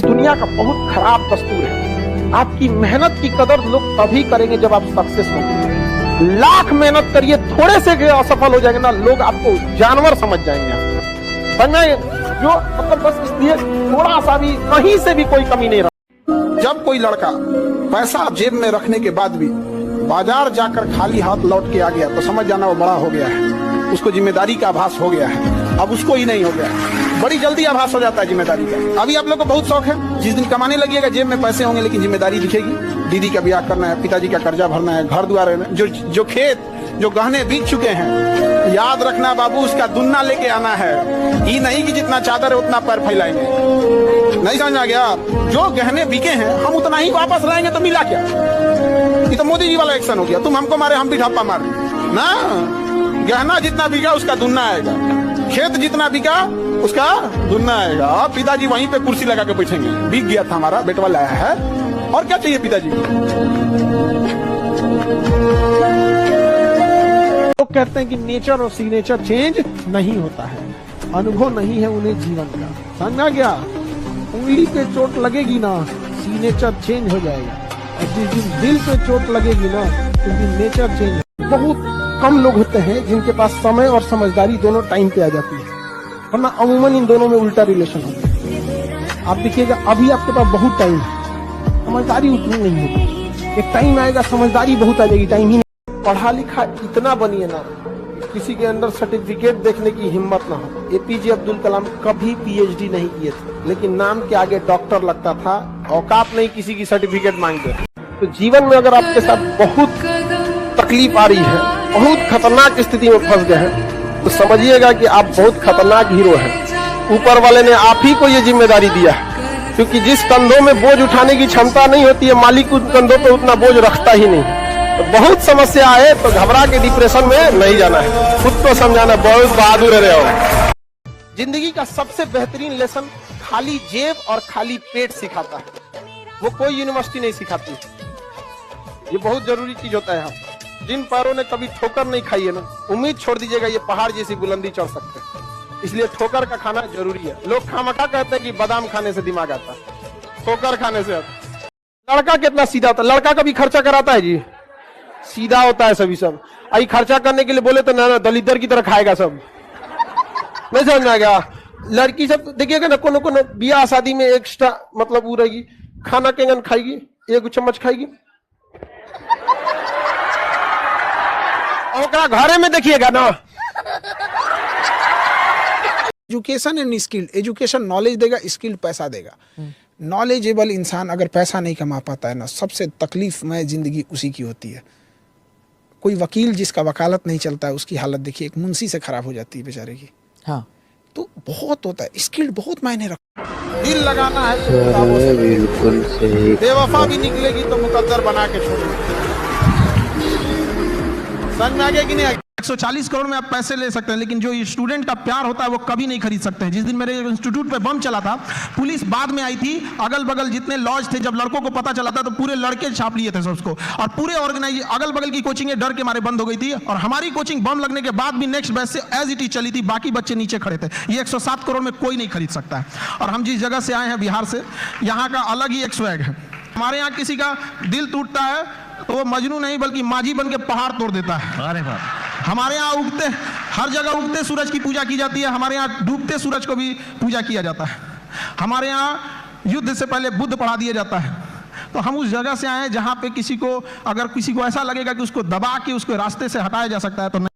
दुनिया का बहुत खराब दस्तूर है। आपकी मेहनत की कदर लोग तभी करेंगे जब आप सक्सेस होंगे। लाख मेहनत करिए, थोड़े से असफल हो जाएंगे ना, लोग आपको जानवर समझ जाएंगे। जो मतलब बस इसलिए थोड़ा सा भी कहीं से भी कोई कमी नहीं रहा। जब कोई लड़का पैसा जेब में रखने के बाद भी बाजार जाकर खाली हाथ लौट के आ गया तो समझ जाना वो बड़ा हो गया है, उसको जिम्मेदारी का आभास हो गया है। अब उसको ही नहीं हो गया, बड़ी जल्दी आभास हो जाता है जिम्मेदारी का। अभी आप लोग को बहुत शौक है, जिस दिन कमाने लगिएगा जेब में पैसे होंगे लेकिन जिम्मेदारी दिखेगी। दीदी का ब्याह करना है, पिताजी का कर्जा भरना है, घर द्वार, जो खेत जो गहने बीत चुके हैं, याद रखना बाबू उसका दुन्ना लेके आना है। ये नहीं कि जितना चादर है उतना पैर फैलाएंगे, नहीं समझ आ गया। जो गहने बिके हैं हम उतना ही वापस लाएंगे तो मिला क्या? ये तो मोदी जी वाला एक्शन हो गया, तुम हमको मारे हम भी ढापा मारे ना। गहना जितना बिका उसका दुन्ना आएगा, खेत जितना बिका उसका दुन्ना आएगा। पिताजी वहीं पे कुर्सी लगा के बैठेंगे, बिक गया था हमारा, बेटवा लाया है, और क्या चाहिए पिताजी को। लोग कहते हैं कि नेचर और सिग्नेचर चेंज नहीं होता है, अनुभव नहीं है उन्हें जीवन का। समझा गया? उंगली पे चोट लगेगी ना, सिग्नेचर चेंज हो जाएगा, और जिस दिन दिल पे चोट लगेगी ना, उस दिन नेचर चेंज। बहुत कम लोग होते हैं जिनके पास समय और समझदारी दोनों टाइम पे आ जाती है, वरना अमूमन इन दोनों में उल्टा रिलेशन होता है। आप देखिएगा अभी आपके पास बहुत टाइम है, समझदारी उतनी नहीं होती। एक टाइम आएगा समझदारी बहुत आ जाएगी, टाइम ही नहीं। पढ़ा लिखा इतना बनिए ना, किसी के अंदर सर्टिफिकेट देखने की हिम्मत ना हो। एपीजे अब्दुल कलाम कभी पीएचडी नहीं किए थे, लेकिन नाम के आगे डॉक्टर लगता था, औकात नहीं किसी की सर्टिफिकेट मांगते। तो जीवन में अगर आपके साथ बहुत तकलीफ आ रही है, बहुत खतरनाक स्थिति में फंस गए हैं, तो समझिएगा कि आप बहुत खतरनाक हीरो हैं। ऊपर वाले ने आप ही को ये जिम्मेदारी दिया है, क्योंकि जिस कंधों में बोझ उठाने की क्षमता नहीं होती है, मालिक उन कंधों पे उतना बोझ रखता ही नहीं। तो बहुत समस्या आए तो घबरा के डिप्रेशन में नहीं जाना है, खुद को समझाना, बहुत बहादुर रहे हो। जिंदगी का सबसे बेहतरीन लेसन खाली जेब और खाली पेट सिखाता है, वो कोई यूनिवर्सिटी नहीं सिखाती। ये बहुत जरूरी चीज होता है। हम जिन पैरों ने कभी ठोकर नहीं खाई है ना, उम्मीद छोड़ दीजिएगा ये पहाड़ जैसी बुलंदी चढ़ सकते हैं। इसलिए ठोकर का खाना जरूरी है। लोग खामखा कहते हैं कि बादाम खाने से दिमाग आता है, ठोकर खाने से आता। लड़का कितना सीधा होता है, लड़का कभी खर्चा कराता है जी, सीधा होता है सभी। सब आई खर्चा करने के लिए बोले तो ना दलिदर की तरह खाएगा सब, नहीं समझ में आ गया। लड़की सब देखिएगा ना, कोनो कोनो बियाह शादी में एक्स्ट्रा मतलब वो रहेगी, खाना केंगन खाएगी, एक चम्मच खाएगी, और घरे में देखिएगा ना। Education and skill, education knowledge देगा, स्किल पैसा देगा। नॉलेजेबल इंसान अगर पैसा नहीं कमा पाता है ना, सबसे तकलीफमय जिंदगी उसी की होती है। कोई वकील जिसका वकालत नहीं चलता है, उसकी हालत देखिए, एक मुंशी से खराब हो जाती है बेचारे की। हाँ, तो बहुत होता है, स्किल बहुत मायने रखता है। दिल लगाना है तो बिल्कुल सही। बेवफा भी निकलेगी तो मुकद्दर बना के छोड़ेगी। समझ में आ गया कि नहीं? 140 करोड़ में आप पैसे ले सकते हैं, लेकिन जो स्टूडेंट का प्यार होता है वो कभी नहीं खरीद सकते हैं। जिस दिन मेरे इंस्टीट्यूट पे बम चला था, पुलिस बाद में आई थी, अगल बगल जितने लॉज थे, जब लड़कों को पता चला था तो पूरे लड़के छाप लिए थे सबको, और पूरे ऑर्गेनाइज अगल बगल की कोचिंग डर के मारे बंद हो गई थी। और हमारी कोचिंग बम लगने के बाद भी नेक्स्ट बैच से एज इट इज चली थी, बाकी बच्चे नीचे खड़े थे। ये 107 करोड़ में कोई नहीं खरीद सकता है। और हम जिस जगह से आए हैं, बिहार से, यहाँ का अलग ही एक स्वैग है। हमारे यहाँ किसी का दिल टूटता है तो वो मजनू नहीं बल्कि माझी बन के पहाड़ तोड़ देता है। अरे बाप, हमारे यहाँ उगते, हर जगह उगते सूरज की पूजा की जाती है, हमारे यहाँ डूबते सूरज को भी पूजा किया जाता है। हमारे यहाँ युद्ध से पहले बुद्ध पढ़ा दिया जाता है। तो हम उस जगह से आए हैं जहाँ पे किसी को, अगर किसी को ऐसा लगेगा कि उसको दबा के उसको रास्ते से हटाया जा सकता है तो नहीं।